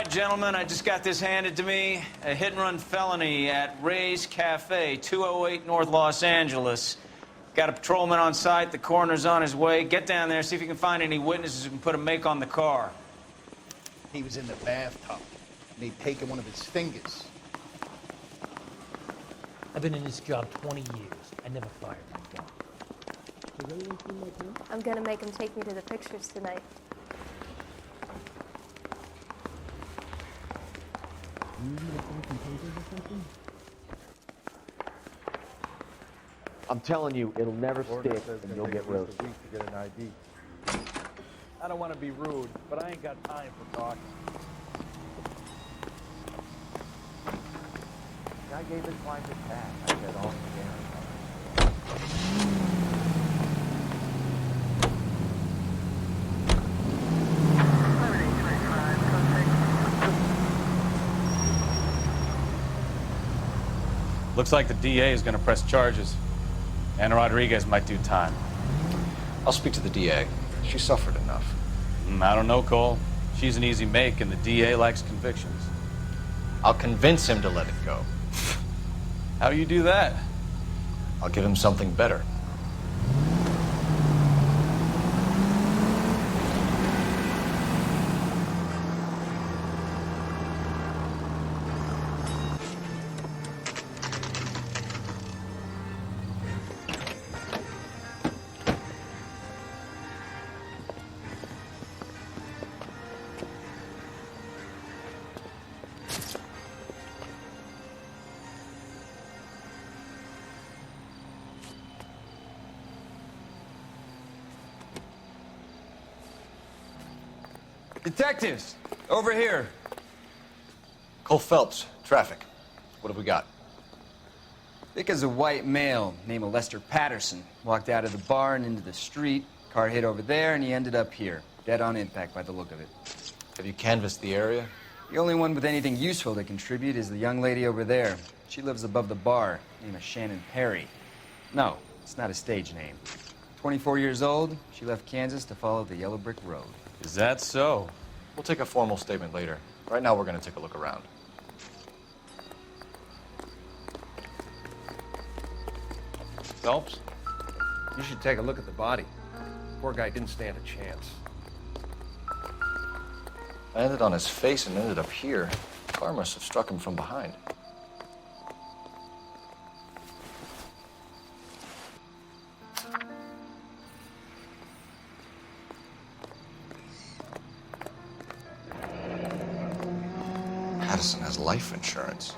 right, gentlemen, I just got this handed to me. A hit-and-run felony at Ray's Cafe, 208 North Los Angeles. Got a patrolman on site. The coroner's on his way. Get down there, see if you can find any witnesses who can put a make on the car. He was in the bathtub, and he'd taken one of his fingers. I've been in this job 20 years. I never fired a gun. I'm gonna make him take me to the pictures tonight. I'm telling you, it'll never stick, and you'll get roasted. To get an ID. I don't want to be rude, but I ain't got time for talking. Guy gave his wife a tag. I said, "Oh, Looks like the DA is going to press charges. Anna Rodriguez might do time. I'll speak to the DA. She suffered enough. I don't know, Cole. She's an easy make, and the DA likes convictions. I'll convince him to let it go. How do you do that? I'll give him something better. Detectives, over here. Cole Phelps, traffic. What have we got? Thick as a white male, name of Lester Patterson. Walked out of the bar and into the street. Car hit over there, and he ended up here. Dead on impact by the look of it. Have you canvassed the area? The only one with anything useful to contribute is the young lady over there. She lives above the bar. Name of Shannon Perry. No, it's not a stage name. 24 years old, she left Kansas to follow the yellow brick road. Is that so? We'll take a formal statement later. Right now, we're going to take a look around. Phelps, you should take a look at the body. Poor guy didn't stand a chance. Landed on his face and ended up here. Car must have struck him from behind. Patterson has life insurance.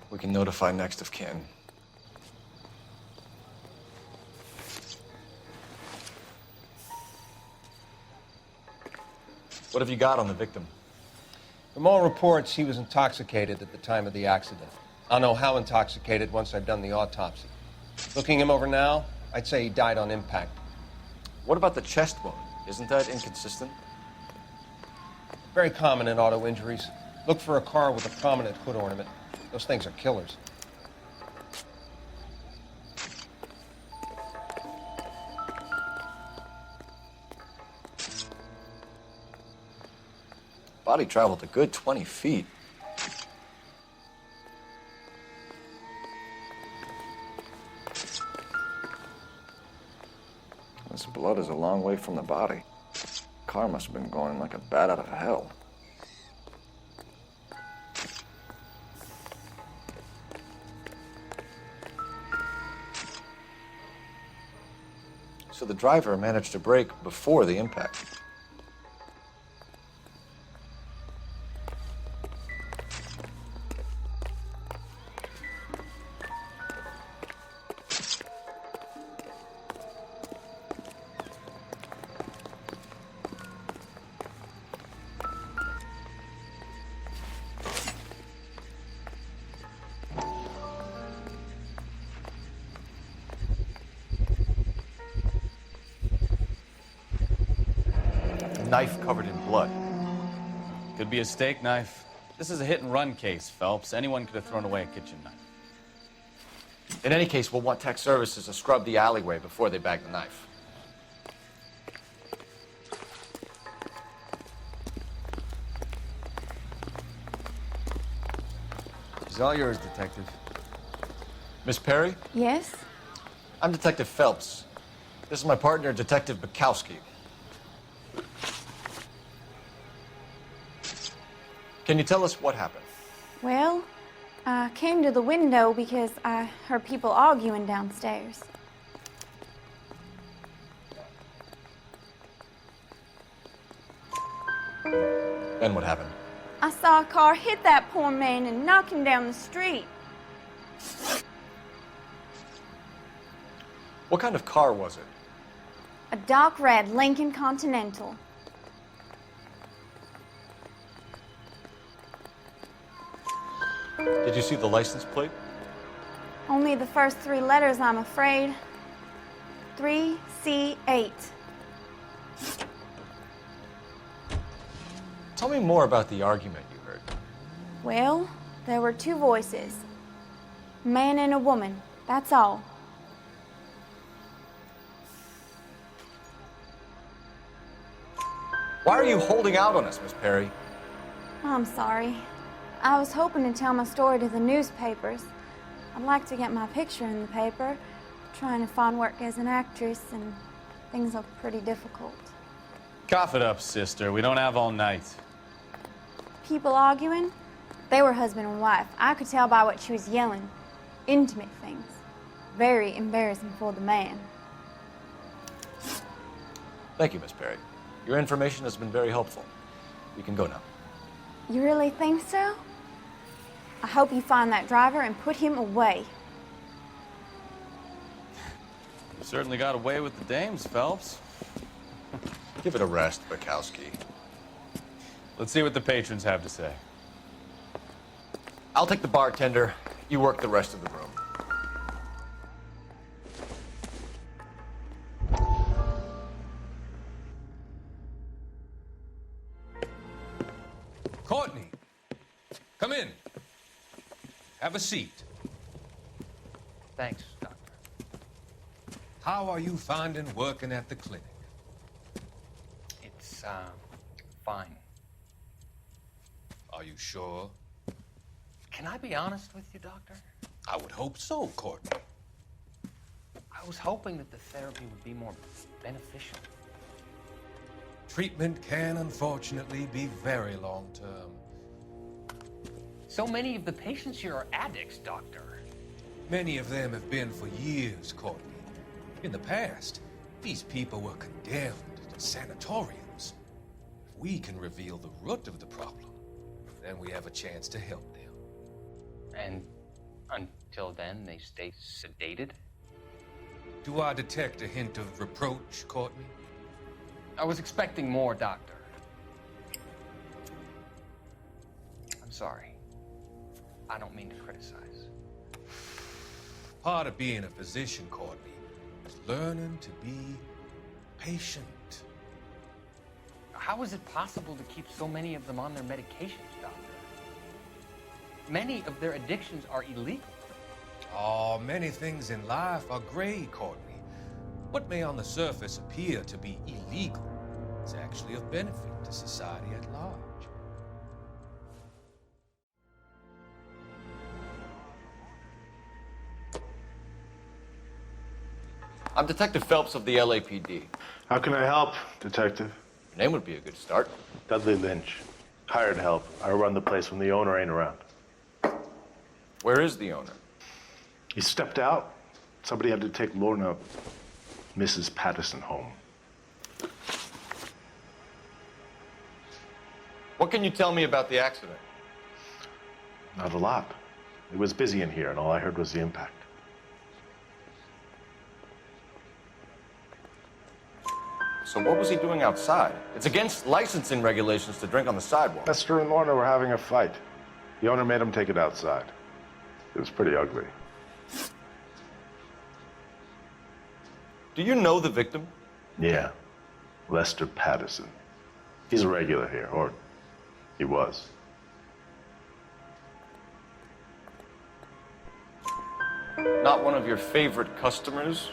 We can notify next of kin. What have you got on the victim? From all reports, he was intoxicated at the time of the accident. I'll know how intoxicated once I've done the autopsy. Looking him over now, I'd say he died on impact. What about the chest wound? Isn't that inconsistent? Very common in auto injuries. Look for a car with a prominent hood ornament. Those things are killers. Body traveled a good 20 feet. This blood is a long way from the body. Car must have been going like a bat out of hell. So the driver managed to brake before the impact. knife covered in blood? Could be a steak knife. This is a hit-and-run case, Phelps. Anyone could have thrown away a kitchen knife. In any case, we'll want tech services to scrub the alleyway before they bag the knife. She's all yours, Detective. Miss Perry, Yes? I'm Detective Phelps. This is my partner, Detective Bukowski. Can you tell us what happened? Well, I came to the window because I heard people arguing downstairs. Then what happened? I saw a car hit that poor man and knock him down the street. What kind of car was it? A dark red Lincoln Continental. Did you see the license plate? Only the first three letters, I'm afraid. 3C8. Tell me more about the argument you heard. Well, there were two voices. A man and a woman, that's all. Why are you holding out on us, Miss Perry? I'm sorry. I was hoping to tell my story to the newspapers. I'd like to get my picture in the paper. Trying to find work as an actress, and things look pretty difficult. Cough it up, sister. We don't have all night. People arguing? They were husband and wife. I could tell by what she was yelling. Intimate things. Very embarrassing for the man. Thank you, Miss Perry. Your information has been very helpful. You can go now. You really think so? I hope you find that driver and put him away. You certainly got away with the dames, Phelps. Give it a rest, Bukowski. Let's see what the patrons have to say. I'll take the bartender. You work the rest of the room. Courtney, come in. Have a seat. Thanks, Doctor. How are you finding working at the clinic? It's, fine. Are you sure? Can I be honest with you, Doctor? I would hope so, Courtney. I was hoping that the therapy would be more beneficial. Treatment can unfortunately be very long-term. So many of the patients here are addicts, Doctor. Many of them have been for years, Courtney. In the past, these people were condemned to sanatoriums. If we can reveal the root of the problem, then we have a chance to help them. And until then, they stay sedated? Do I detect a hint of reproach, Courtney? I was expecting more, Doctor. I'm sorry. I don't mean to criticize. Part of being a physician, Courtney, is learning to be patient. How is it possible to keep so many of them on their medications, Doctor? Many of their addictions are illegal. Oh, many things in life are gray, Courtney. What may on the surface appear to be illegal is actually of benefit to society at large. I'm Detective Phelps of the LAPD. How can I help, Detective? Your name would be a good start. Dudley Lynch. Hired help. I run the place when the owner ain't around. Where is the owner? He stepped out. Somebody had to take Lorna, Mrs. Patterson, home. What can you tell me about the accident? Not a lot. It was busy in here, and all I heard was the impact. So what was he doing outside? It's against licensing regulations to drink on the sidewalk. Lester and Lorna were having a fight. The owner made him take it outside. It was pretty ugly. Do you know the victim? Yeah. Lester Patterson. He's a regular here, or he was. Not one of your favorite customers?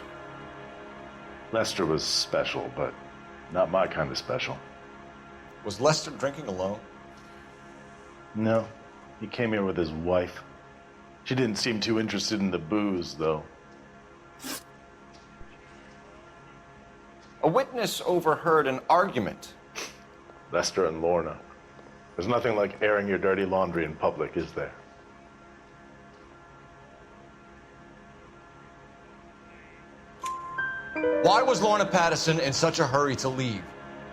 Lester was special, but not my kind of special. Was Lester drinking alone? No, he came here with his wife. She didn't seem too interested in the booze, though. A witness overheard an argument. Lester and Lorna. There's nothing like airing your dirty laundry in public, is there? Why was Lorna Patterson in such a hurry to leave?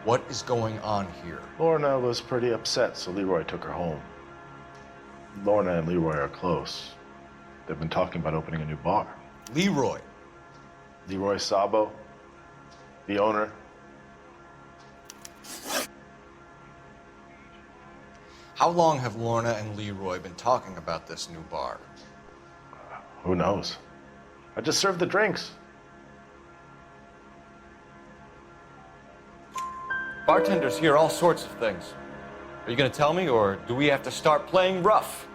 What is going on here? Lorna was pretty upset, so Leroy took her home. Lorna and Leroy are close. They've been talking about opening a new bar. Leroy? Leroy Sabo, the owner. How long have Lorna and Leroy been talking about this new bar? Who knows? I just served the drinks. Bartenders hear all sorts of things. Are you going to tell me, or do we have to start playing rough?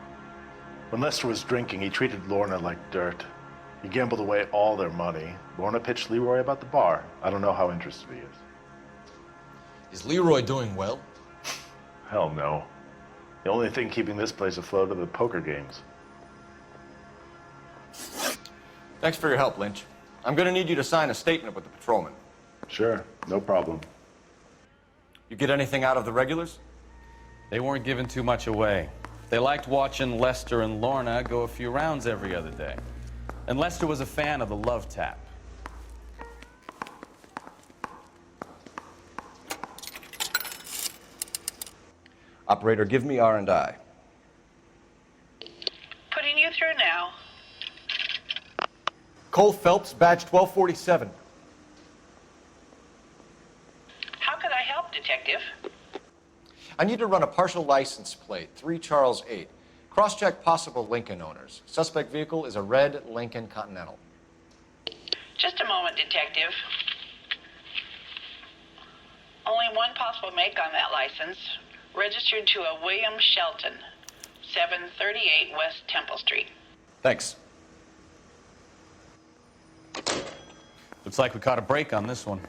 When Lester was drinking, he treated Lorna like dirt. He gambled away all their money. Lorna pitched Leroy about the bar. I don't know how interested he is. Is Leroy doing well? Hell no. The only thing keeping this place afloat are the poker games. Thanks for your help, Lynch. I'm going to need you to sign a statement with the patrolman. Sure, no problem. You get anything out of the regulars? They weren't giving too much away. They liked watching Lester and Lorna go a few rounds every other day. And Lester was a fan of the love tap. Operator, give me R&I. Putting you through now. Cole Phelps, badge 1247. How could I help, Detective? I need to run a partial license plate, 3 Charles 8. Cross-check possible Lincoln owners. Suspect vehicle is a red Lincoln Continental. Just a moment, Detective. Only one possible make on that license. Registered to a William Shelton, 738 West Temple Street. Thanks. Looks like we caught a break on this one.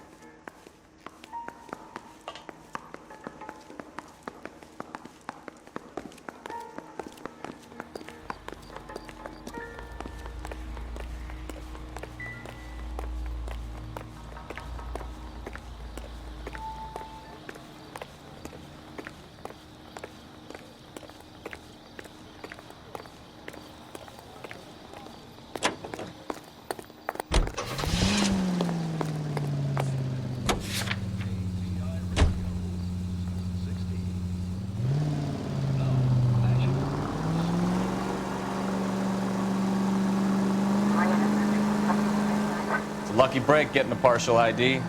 Lucky break getting a partial ID.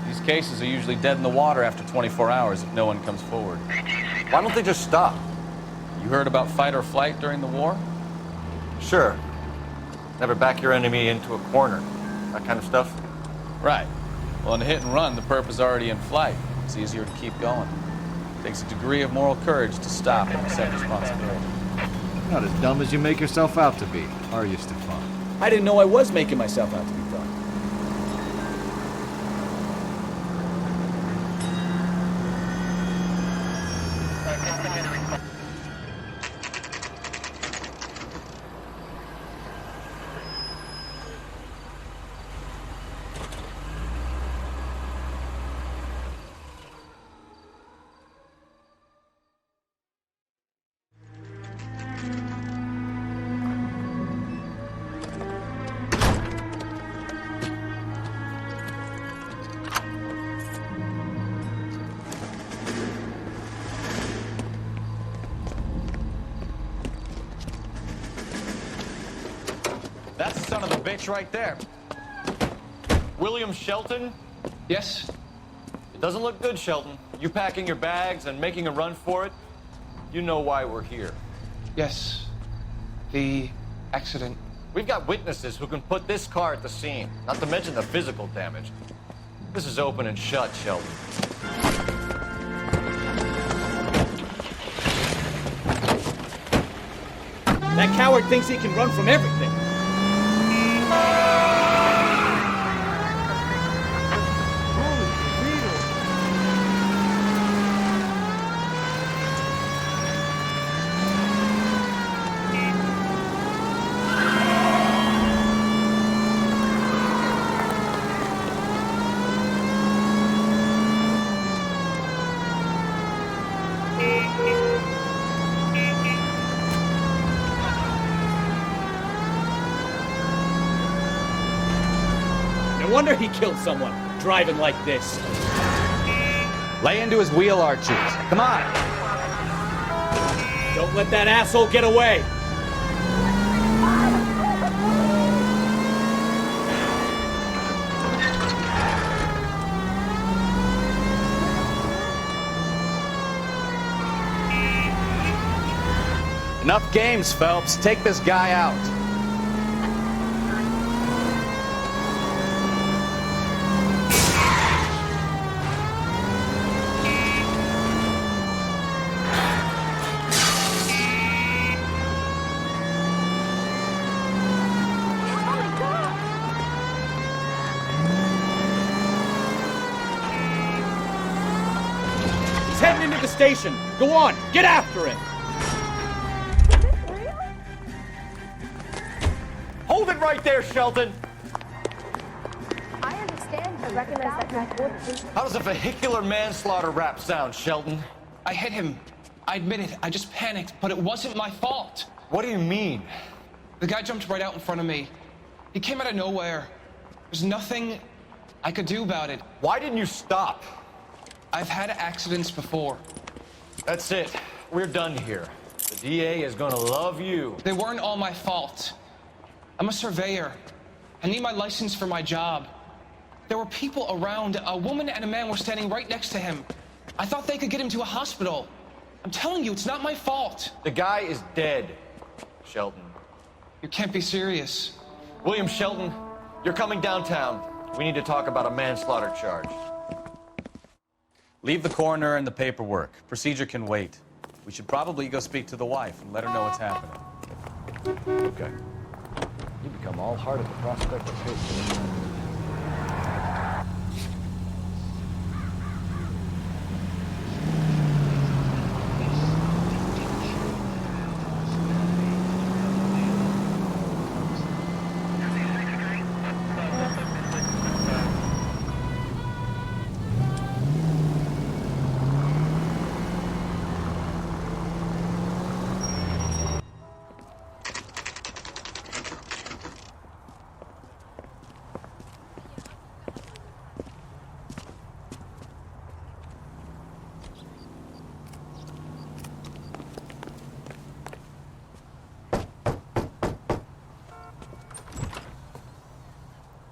These cases are usually dead in the water after 24 hours if no one comes forward. Why don't they just stop? You heard about fight or flight during the war? Sure. Never back your enemy into a corner. That kind of stuff? Right. Well, in a hit and run, the perp is already in flight. It's easier to keep going. It takes a degree of moral courage to stop and accept responsibility. Not as dumb as you make yourself out to be, are you, Stefan? I didn't know I was making myself out to be dumb. That's the son of a bitch right there. William Shelton? Yes? It doesn't look good, Shelton. You packing your bags and making a run for it? You know why we're here. Yes. The accident. We've got witnesses who can put this car at the scene, not to mention the physical damage. This is open and shut, Shelton. That coward thinks he can run from everything. No wonder he killed someone, driving like this. Lay into his wheel arches. Come on. Don't let that asshole get away. Enough games, Phelps. Take this guy out. He's heading into the station. Go on, get after him. Hold it right there, Shelton! I understand. I recognize that voice. How does a vehicular manslaughter rap sound, Shelton? I hit him. I admit it. I just panicked, but it wasn't my fault. What do you mean? The guy jumped right out in front of me. He came out of nowhere. There's nothing I could do about it. Why didn't you stop? I've had accidents before. That's it. We're done here. The DA is gonna love you. They weren't all my fault. I'm a surveyor. I need my license for my job. There were people around. A woman and a man were standing right next to him. I thought they could get him to a hospital. I'm telling you, it's not my fault. The guy is dead, Shelton. You can't be serious. William Shelton, you're coming downtown. We need to talk about a manslaughter charge. Leave the coroner and the paperwork. Procedure can wait. We should probably go speak to the wife and let her know what's happening. Okay. You become all heart at the prospect of hate.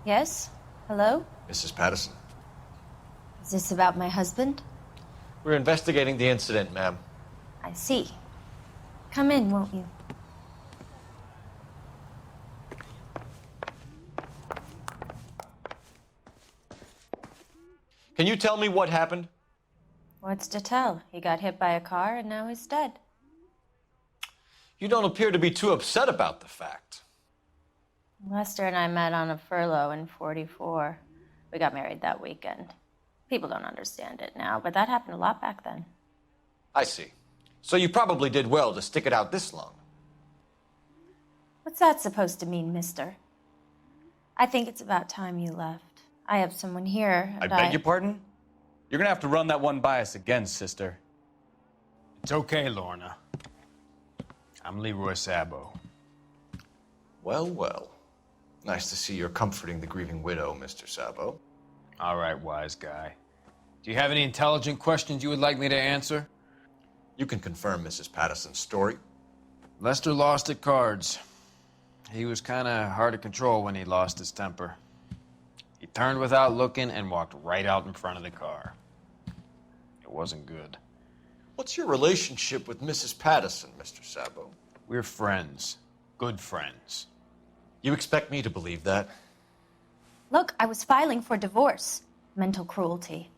Yes? Hello? Mrs. Patterson. Is this about my husband? We're investigating the incident, ma'am. I see. Come in, won't you? Can you tell me what happened? What's to tell? He got hit by a car and now he's dead. You don't appear to be too upset about the fact. Lester and I met on a furlough in '44. We got married that weekend. People don't understand it now, but that happened a lot back then. I see. So you probably did well to stick it out this long. What's that supposed to mean, mister? I think it's about time you left. I have someone here. I beg your pardon? You're gonna have to run that one by us again, sister. It's okay, Lorna. I'm Leroy Sabo. Well, well. Nice to see you're comforting the grieving widow, Mr. Sabo. All right, wise guy. Do you have any intelligent questions you would like me to answer? You can confirm Mrs. Patterson's story. Lester lost at cards. He was kind of hard to control when he lost his temper. He turned without looking and walked right out in front of the car. It wasn't good. What's your relationship with Mrs. Patterson, Mr. Sabo? We're friends. Good friends. You expect me to believe that? Look, I was filing for divorce. Mental cruelty.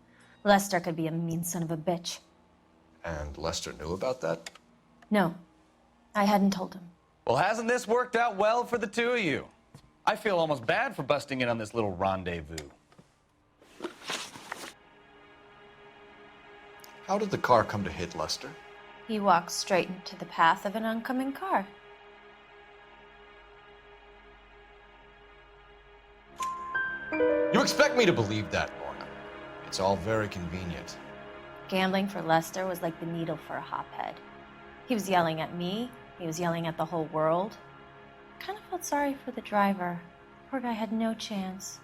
Lester could be a mean son of a bitch. And Lester knew about that? No, I hadn't told him. Well, hasn't this worked out well for the two of you? I feel almost bad for busting in on this little rendezvous. How did the car come to hit Lester? He walked straight into the path of an oncoming car. You expect me to believe that, Lorna? It's all very convenient. Gambling for Lester was like the needle for a hophead. He was yelling at me. He was yelling at the whole world. I kind of felt sorry for the driver. Poor guy had no chance.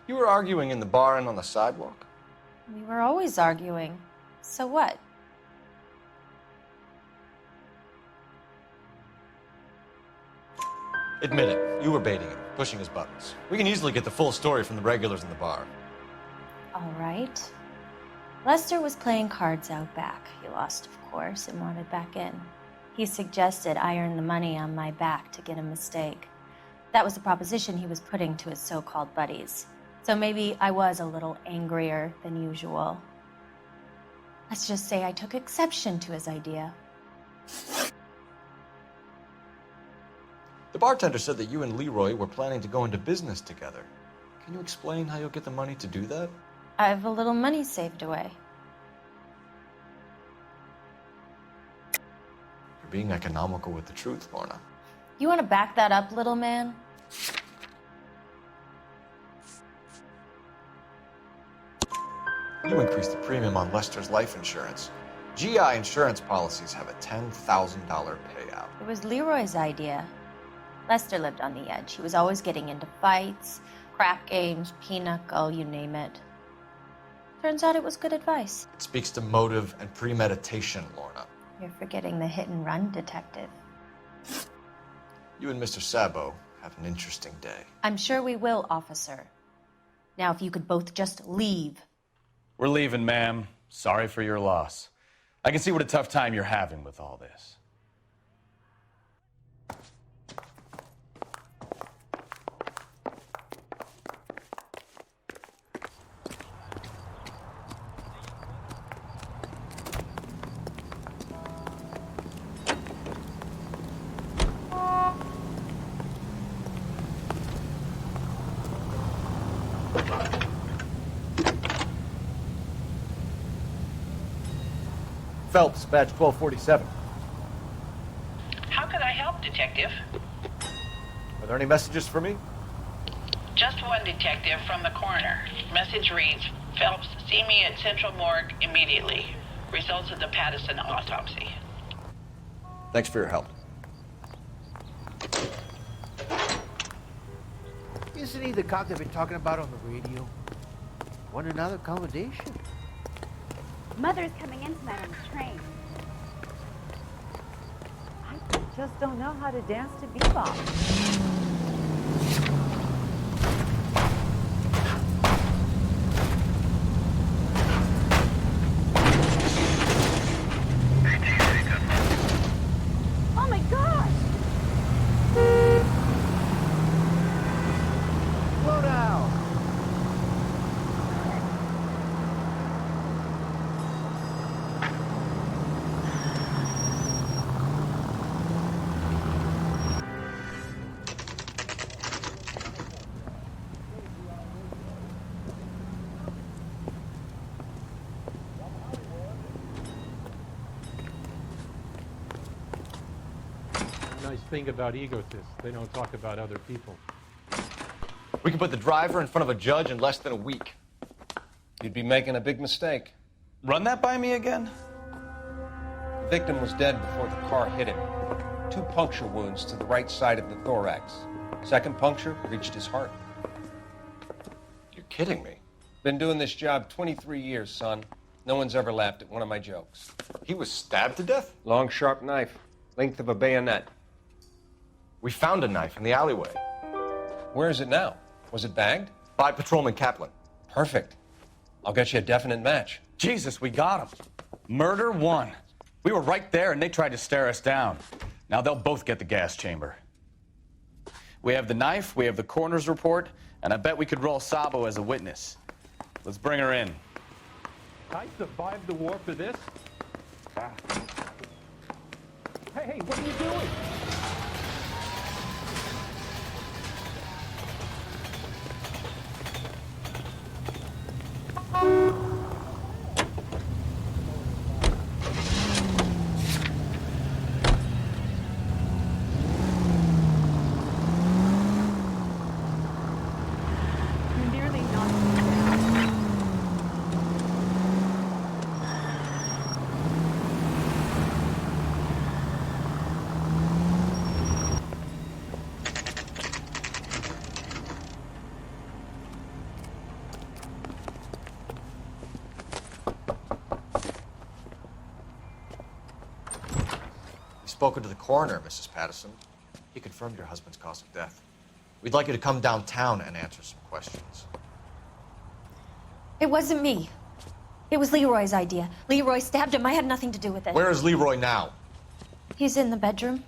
You were arguing in the bar and on the sidewalk? We were always arguing. So what? Admit it, you were baiting him, pushing his buttons. We can easily get the full story from the regulars in the bar. All right. Lester was playing cards out back. He lost, of course, and wanted back in. He suggested I earn the money on my back to get a mistake. That was the proposition he was putting to his so-called buddies. So maybe I was a little angrier than usual. Let's just say I took exception to his idea. The bartender said that you and Leroy were planning to go into business together. Can you explain how you'll get the money to do that? I have a little money saved away. You're being economical with the truth, Lorna. You want to back that up, little man? You increased the premium on Lester's life insurance. GI insurance policies have a $10,000 payout. It was Leroy's idea. Lester lived on the edge. He was always getting into fights, crap games, pinochle, you name it. Turns out it was good advice. It speaks to motive and premeditation, Lorna. You're forgetting the hit-and-run detective. You and Mr. Sabo have an interesting day. I'm sure we will, officer. Now, if you could both just leave. We're leaving, ma'am. Sorry for your loss. I can see what a tough time you're having with all this. Phelps, badge 1247. How could I help, Detective? Are there any messages for me? Just one detective from the coroner. Message reads, Phelps, see me at Central Morgue immediately. Results of the Patterson autopsy. Thanks for your help. Isn't he the cop they've been talking about on the radio? Want another accommodation? Mother's coming in tonight on the train. I just don't know how to dance to bebop. Oh my gosh! Slow down! Nice thing about egotists, they don't talk about other people. We can put the driver in front of a judge in less than a week. You'd be making a big mistake. Run that by me again? The victim was dead before the car hit him. 2 puncture wounds to the right side of the thorax. Second puncture reached his heart. You're kidding me. Been doing this job 23 years, son. No one's ever laughed at one of my jokes. He was stabbed to death? Long, sharp knife. Length of a bayonet. We found a knife in the alleyway. Where is it now? Was it bagged? By Patrolman Kaplan. Perfect. I'll get you a definite match. Jesus, we got him. Murder 1. We were right there and they tried to stare us down. Now they'll both get the gas chamber. We have the knife, we have the coroner's report, and I bet we could roll Sabo as a witness. Let's bring her in. I survived the war for this. Hey, what are you doing? You nearly knocked me down. We've spoken to the coroner, Mrs. Patterson. He confirmed your husband's cause of death. We'd like you to come downtown and answer some questions. It wasn't me. It was Leroy's idea. Leroy stabbed him. I had nothing to do with it. Where is Leroy now? He's in the bedroom.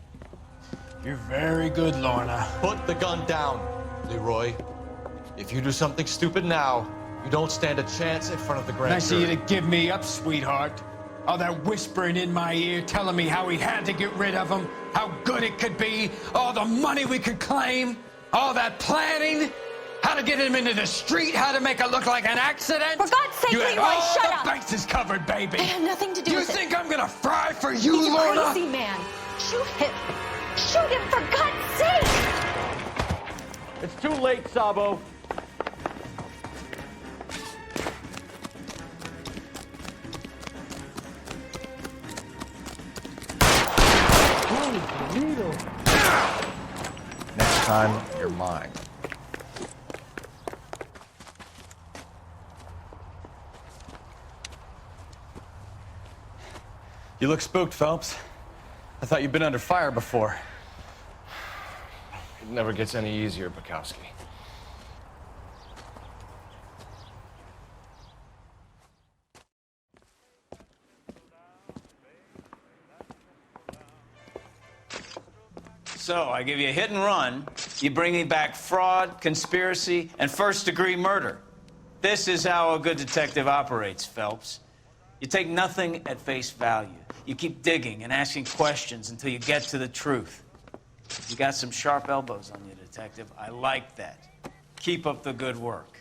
You're very good, Lorna. Put the gun down, Leroy. If you do something stupid now, you don't stand a chance in front of the grand Nice of you jury. to give me up, sweetheart. All that whispering in my ear telling me how we had to get rid of him, how good it could be, all the money we could claim, all that planning, how to get him into the street, how to make it look like an accident. For God's sake, you had Leroy, all shut the up. bases covered, baby. I had nothing to do You with it. think I'm gonna fry for you, He's a Lorna? crazy man. Shoot him. Shoot him, for God's sake. It's too late, Sabo. Next time, you're mine. You look spooked, Phelps. I thought you'd been under fire before. It never gets any easier, Bukowski. So, I give you a hit and run. You bring me back fraud, conspiracy, and first-degree murder. This is how a good detective operates, Phelps. You take nothing at face value. You keep digging and asking questions until you get to the truth. You got some sharp elbows on you, detective. I like that. Keep up the good work.